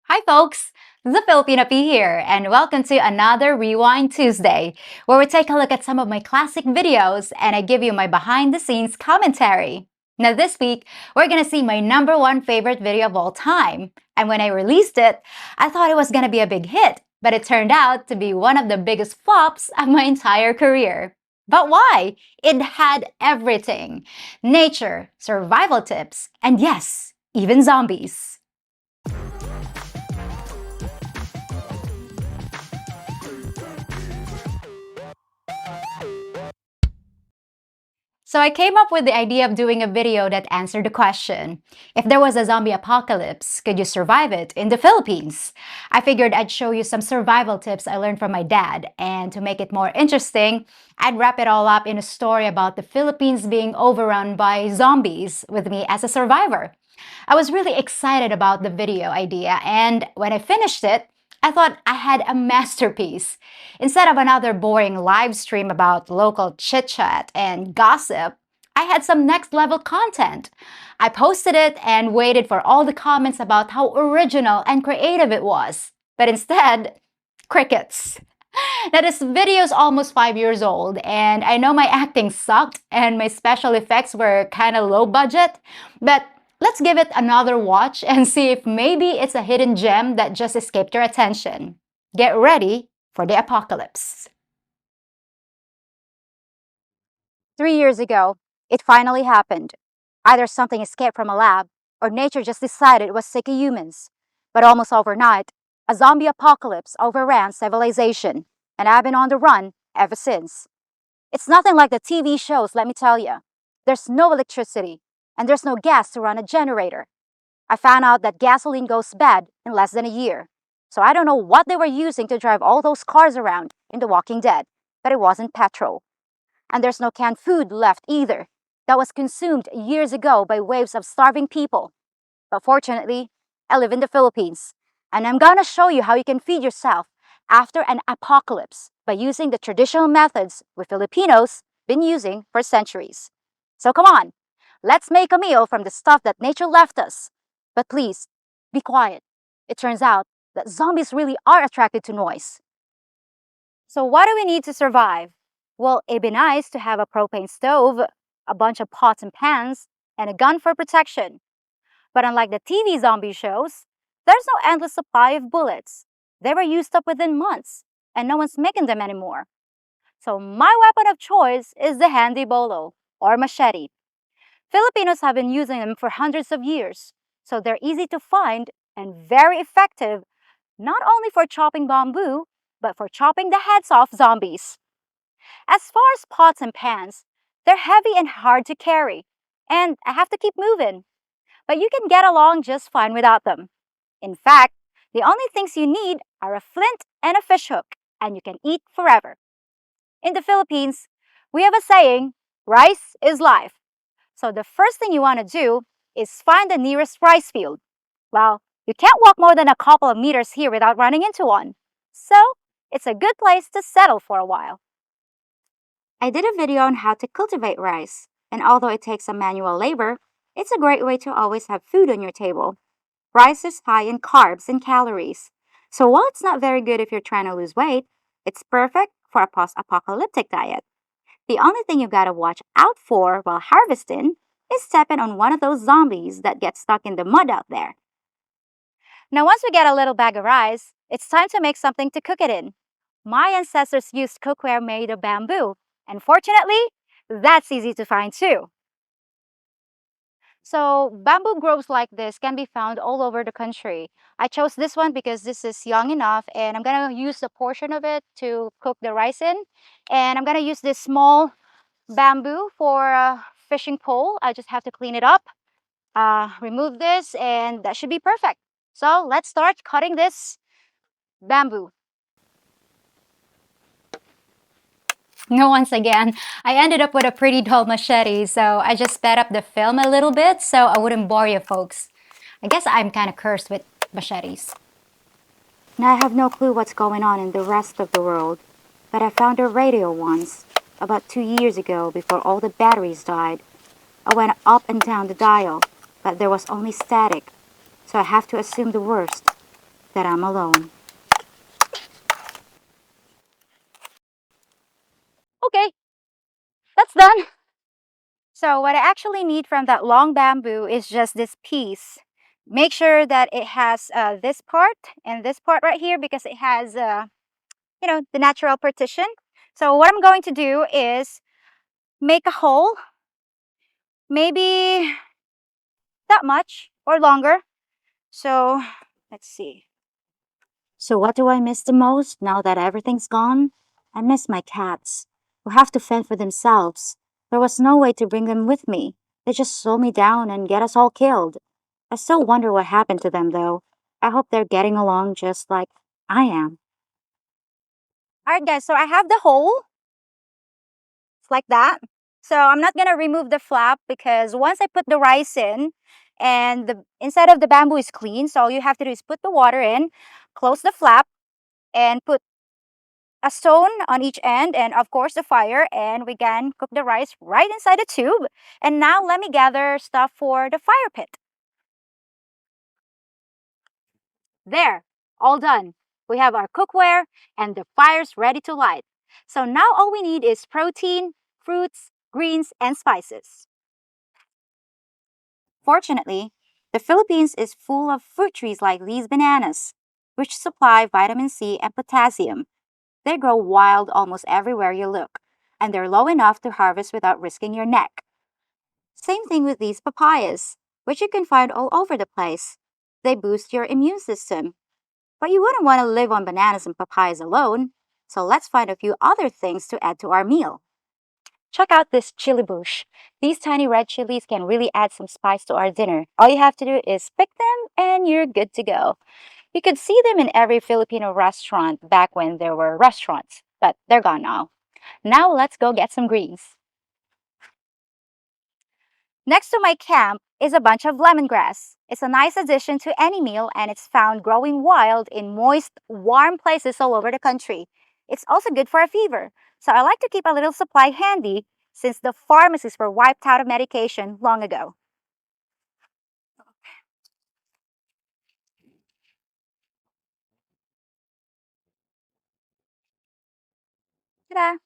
Hi folks, the Filipina P here, and welcome to another Rewind Tuesday, where we take a look at some of my classic videos and I give you my behind-the-scenes commentary. Now this week, we're gonna see my number one favorite video of all time. And when I released it, I thought it was gonna be a big hit, but it turned out to be one of the biggest flops of my entire career. But why? It had everything. Nature, survival tips, and yes, even zombies. So I came up with the idea of doing a video that answered the question, if there was a zombie apocalypse, could you survive it in the Philippines? I figured I'd show you some survival tips I learned from my dad, and to make it more interesting, I'd wrap it all up in a story about the Philippines being overrun by zombies with me as a survivor. I was really excited about the video idea, and when I finished it, I thought I had a masterpiece. Instead of another boring live stream about local chit-chat and gossip, I had some next-level content. I posted it and waited for all the comments about how original and creative it was. But instead, crickets. Now this video is almost 5 years old, and I know my acting sucked and my special effects were kind of low budget, but let's give it another watch and see if maybe it's a hidden gem that just escaped your attention. Get ready for the apocalypse. 3 years ago, it finally happened. Either something escaped from a lab, or nature just decided it was sick of humans. But almost overnight, a zombie apocalypse overran civilization, and I've been on the run ever since. It's nothing like the TV shows, let me tell you. There's no electricity, and there's no gas to run a generator. I found out that gasoline goes bad in less than a year. So I don't know what they were using to drive all those cars around in The Walking Dead, but it wasn't petrol. And there's no canned food left either. That was consumed years ago by waves of starving people. But fortunately, I live in the Philippines, and I'm gonna show you how you can feed yourself after an apocalypse by using the traditional methods we Filipinos been using for centuries. So come on, let's make a meal from the stuff that nature left us. But please, be quiet. It turns out that zombies really are attracted to noise. So what do we need to survive? Well, it'd be nice to have a propane stove, a bunch of pots and pans, and a gun for protection. But unlike the TV zombie shows, there's no endless supply of bullets. They were used up within months, and no one's making them anymore. So my weapon of choice is the handy bolo, or machete. Filipinos have been using them for hundreds of years, so they're easy to find and very effective, not only for chopping bamboo, but for chopping the heads off zombies. As far as pots and pans, they're heavy and hard to carry, and I have to keep moving. But you can get along just fine without them. In fact, the only things you need are a flint and a fish hook, and you can eat forever. In the Philippines, we have a saying, rice is life. So the first thing you want to do is find the nearest rice field. Well, you can't walk more than a couple of meters here without running into one. So it's a good place to settle for a while. I did a video on how to cultivate rice, and although it takes some manual labor, it's a great way to always have food on your table. Rice is high in carbs and calories, so while it's not very good if you're trying to lose weight, it's perfect for a post-apocalyptic diet. The only thing you've got to watch out for while harvesting is stepping on one of those zombies that get stuck in the mud out there. Now once we get a little bag of rice, it's time to make something to cook it in. My ancestors used cookware made of bamboo, and fortunately, that's easy to find too. So bamboo groves like this can be found all over the country. I chose this one because this is young enough, and I'm gonna use a portion of it to cook the rice in. And I'm gonna use this small bamboo for a fishing pole. I just have to clean it up, remove this, and that should be perfect. So let's start cutting this bamboo. No, once again, I ended up with a pretty dull machete, so I just sped up the film a little bit so I wouldn't bore you folks. I guess I'm kind of cursed with machetes. Now I have no clue what's going on in the rest of the world, but I found a radio once, about 2 years ago before all the batteries died. I went up and down the dial, but there was only static, so I have to assume the worst. that I'm alone. Okay, that's done. So what I actually need from that long bamboo is just this piece. Make sure that it has this part and this part right here because it has, the natural partition. So what I'm going to do is make a hole, maybe that much or longer. So let's see. So what do I miss the most now that everything's gone? I miss my cats, who have to fend for themselves. There was no way to bring them with me. They just slow me down and get us all killed. I still wonder what happened to them though. I hope they're getting along just like I am. Alright guys, so I have the hole. It's like that. So I'm not gonna remove the flap because once I put the rice in and the inside of the bamboo is clean, so all you have to do is put the water in, close the flap, and put a stone on each end and of course the fire, and we can cook the rice right inside the tube. And now let me gather stuff for the fire pit. There, all done. We have our cookware and the fire's ready to light. So now all we need is protein, fruits, greens, and spices. Fortunately, the Philippines is full of fruit trees like these bananas, which supply vitamin C and potassium. They grow wild almost everywhere you look, and they're low enough to harvest without risking your neck. Same thing with these papayas, which you can find all over the place. They boost your immune system. But you wouldn't want to live on bananas and papayas alone, so let's find a few other things to add to our meal. Check out this chili bush. These tiny red chilies can really add some spice to our dinner. All you have to do is pick them and you're good to go. You could see them in every Filipino restaurant back when there were restaurants, but they're gone now. Now let's go get some greens. Next to my camp is a bunch of lemongrass. It's a nice addition to any meal and it's found growing wild in moist, warm places all over the country. It's also good for a fever, so I like to keep a little supply handy since the pharmacies were wiped out of medication long ago. Ta-da!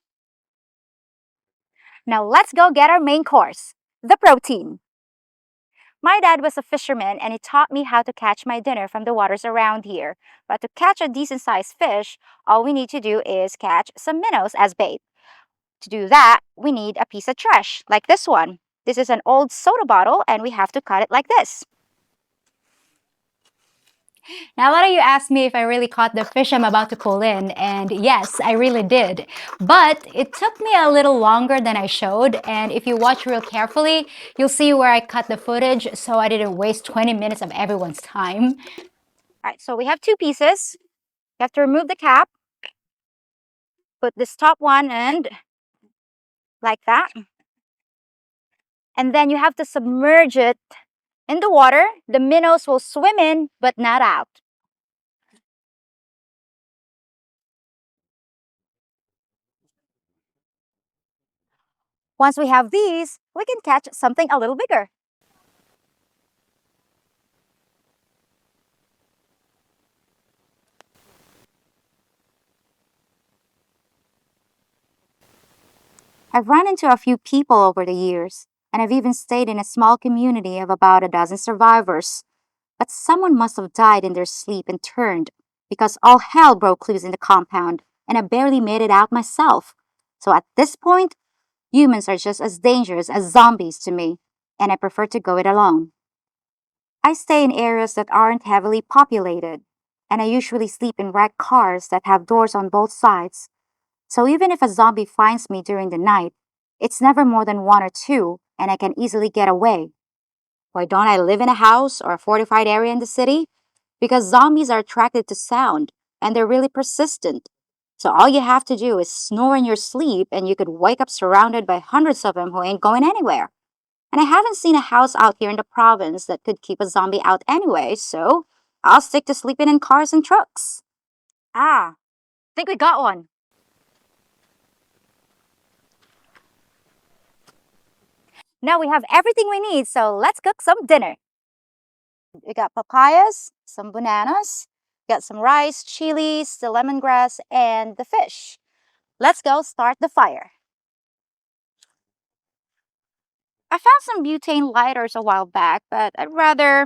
Now let's go get our main course, the protein. My dad was a fisherman and he taught me how to catch my dinner from the waters around here. But to catch a decent sized fish, all we need to do is catch some minnows as bait. To do that, we need a piece of trash, like this one. This is an old soda bottle and we have to cut it like this. Now, a lot of you asked me if I really caught the fish I'm about to pull in, and yes, I really did. But it took me a little longer than I showed, and if you watch real carefully, you'll see where I cut the footage so I didn't waste 20 minutes of everyone's time. All right, so we have two pieces. You have to remove the cap, put this top one and like that. And then you have to submerge it in the water. The minnows will swim in, but not out. Once we have these, we can catch something a little bigger. I've run into a few people over the years, and I've even stayed in a small community of about a dozen survivors. But someone must have died in their sleep and turned, because all hell broke loose in the compound, and I barely made it out myself. So at this point, humans are just as dangerous as zombies to me, and I prefer to go it alone. I stay in areas that aren't heavily populated, and I usually sleep in wrecked cars that have doors on both sides. So even if a zombie finds me during the night, it's never more than one or two, and I can easily get away. Why don't I live in a house or a fortified area in the city? Because zombies are attracted to sound, and they're really persistent. So all you have to do is snore in your sleep, and you could wake up surrounded by hundreds of them who ain't going anywhere. And I haven't seen a house out here in the province that could keep a zombie out anyway, so I'll stick to sleeping in cars and trucks. Ah, think we got one. Now we have everything we need, so let's cook some dinner. We got papayas, some bananas, Got some rice, chilies, the lemongrass, and the fish. Let's go start the fire. I found some butane lighters a while back, but I'd rather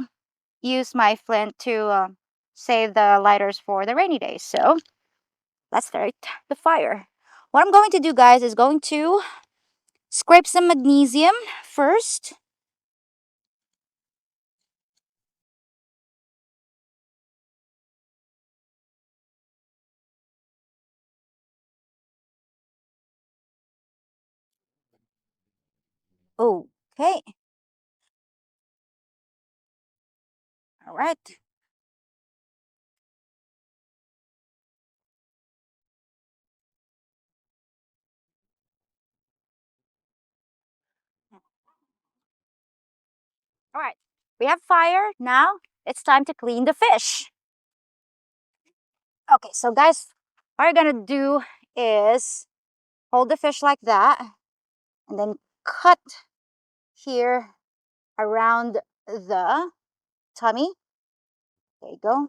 use my flint to save the lighters for the rainy days. So let's start the fire. What I'm going to do, guys, is going to scrape some magnesium first. Okay. All right. All right. We have fire. Now it's time to clean the fish. Okay, so guys, what we're gonna do is hold the fish like that and then cut here around the tummy. There you go.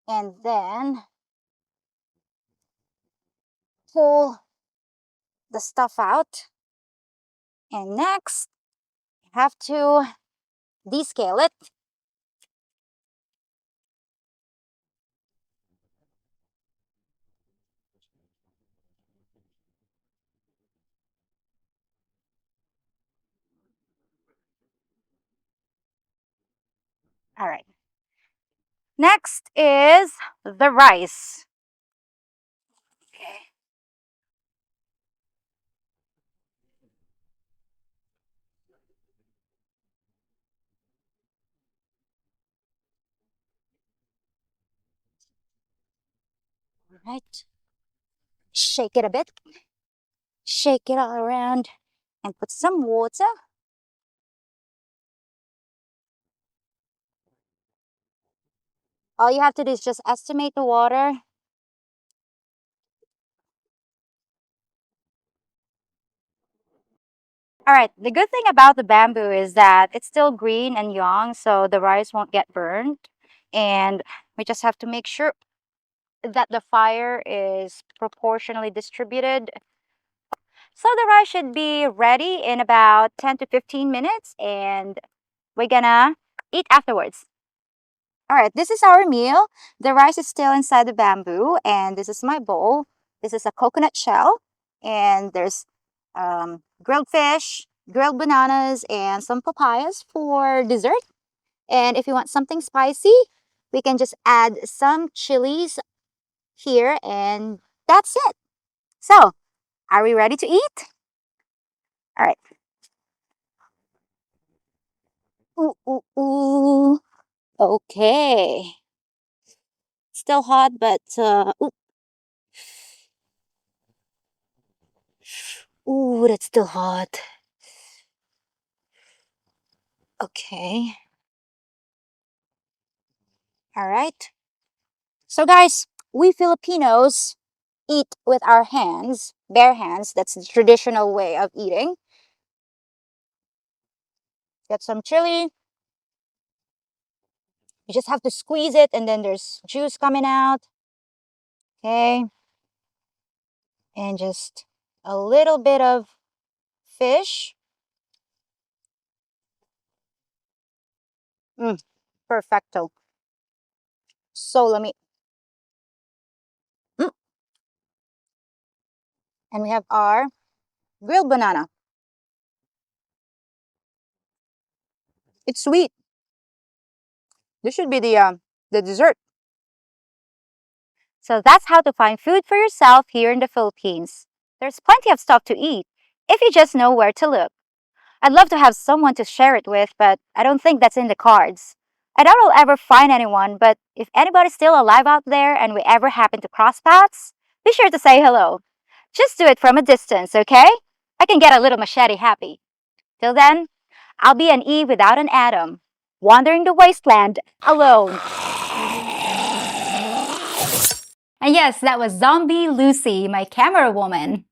And then pull the stuff out. And next, you have to descale it. All right. Next is the rice. Okay. All right. Shake it a bit. Shake it all around and put some water. All you have to do is just estimate the water. All right, the good thing about the bamboo is that it's still green and young, so the rice won't get burned. And we just have to make sure that the fire is proportionally distributed. So the rice should be ready in about 10 to 15 minutes, and we're gonna eat afterwards. All right, this is our meal. The rice is still inside the bamboo, and this is my bowl. This is a coconut shell, and there's grilled fish, grilled bananas, and some papayas for dessert. And if you want something spicy, we can just add some chilies here, and that's it. So, are we ready to eat? All right. Ooh, ooh, ooh. Okay. Still hot, but ooh, that's still hot. Okay. All right. So guys, we Filipinos eat with our hands, bare hands. That's the traditional way of eating. Get some chili. You just have to squeeze it and then there's juice coming out. Okay. And just a little bit of fish. Perfecto. So let me, mm, and we have our grilled banana. It's sweet. This should be the dessert. So that's how to find food for yourself here in the Philippines. There's plenty of stuff to eat if you just know where to look. I'd love to have someone to share it with, but I don't think that's in the cards. I doubt I'll ever find anyone, but if anybody's still alive out there and we ever happen to cross paths, be sure to say hello. Just do it from a distance, okay? I can get a little machete happy. Till then, I'll be an Eve without an Adam, wandering the wasteland alone. And yes, that was Zombie Lucy, my camera woman.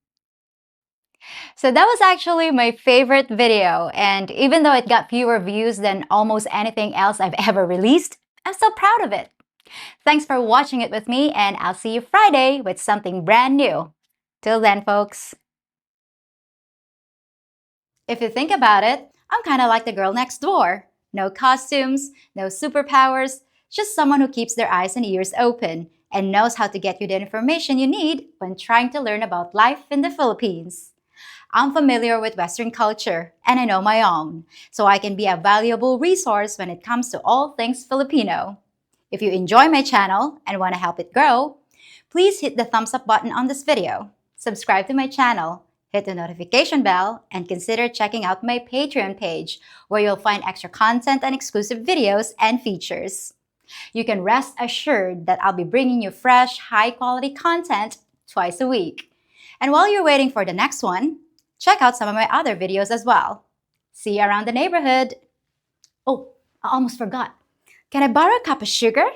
So that was actually my favorite video, and even though it got fewer views than almost anything else I've ever released, I'm still proud of it. Thanks for watching it with me, and I'll see you Friday with something brand new. Till then, folks. If you think about it, I'm kind of like the girl next door. No costumes, no superpowers, just someone who keeps their eyes and ears open and knows how to get you the information you need when trying to learn about life in the Philippines. I'm familiar with Western culture and I know my own, so I can be a valuable resource when it comes to all things Filipino. If you enjoy my channel and want to help it grow, please hit the thumbs up button on this video, subscribe to my channel, hit the notification bell, and consider checking out my Patreon page where you'll find extra content and exclusive videos and features. You can rest assured that I'll be bringing you fresh, high-quality content twice a week. And while you're waiting for the next one, check out some of my other videos as well. See you around the neighborhood. Oh, I almost forgot. Can I borrow a cup of sugar?